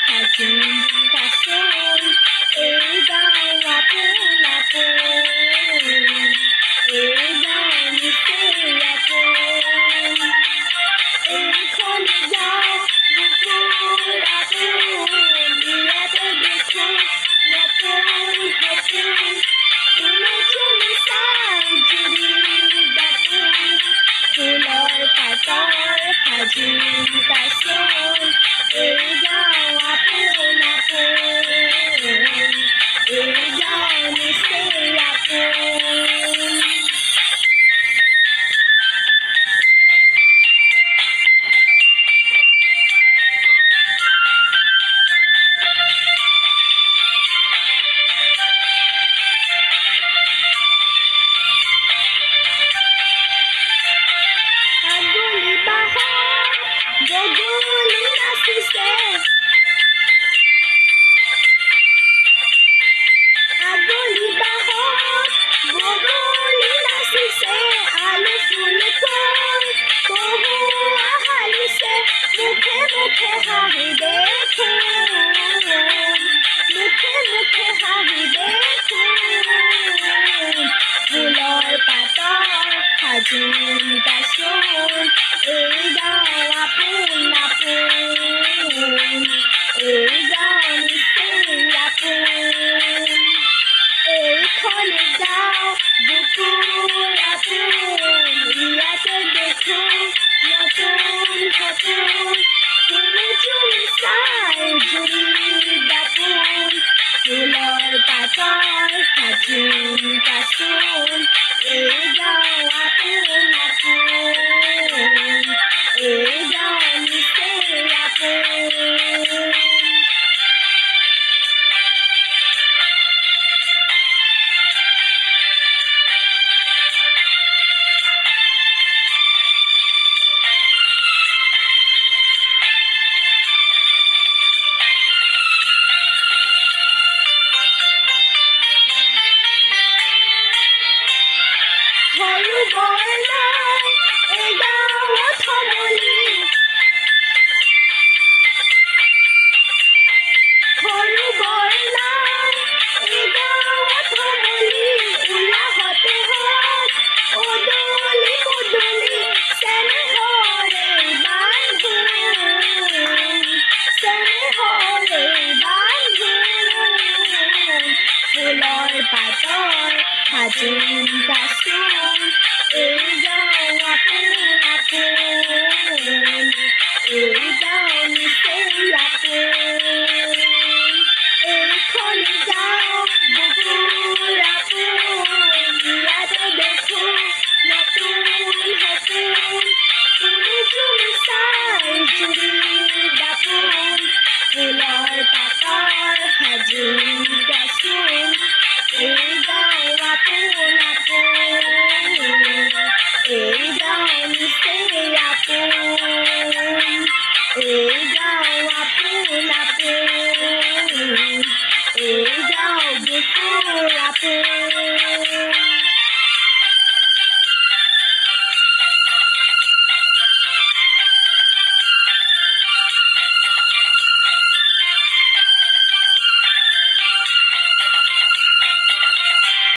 হাজিন কাচন এই গাঁও আপোন আপোন এই গাঁও নিচেই আপোন এইখন গাঁও বুকুৰ আপোন ইয়াতে দেখো নতুন সপোন তুমি তুমি চাই জুৰি দাপোন ফুলৰ পাতৰ সাজিন কাচন এই গাঁও আপোন আপোন এই গাঁও নিচেই আপোন আগলি বাহৰ বগলী নাচিছে আগলি বাহৰ বগলী নাচিছে আলু ফুলকৈ কহুৱা হালিছে মুখে মুখে হাঁহি দেখোন মুখে মুখে হাঁহি দেখোন ফুলৰ পাতৰ সাজিন কাচন এই গাঁও আপোন আপোন এই গাঁও নিচেই আপোন এইখন গাঁও বুকুৰ আপোন ইয়াতে দেখো নতুন সপোন তুমি তুমি চাই জুৰি দাপোন ফুলৰ পাতৰ সাজিন কাচন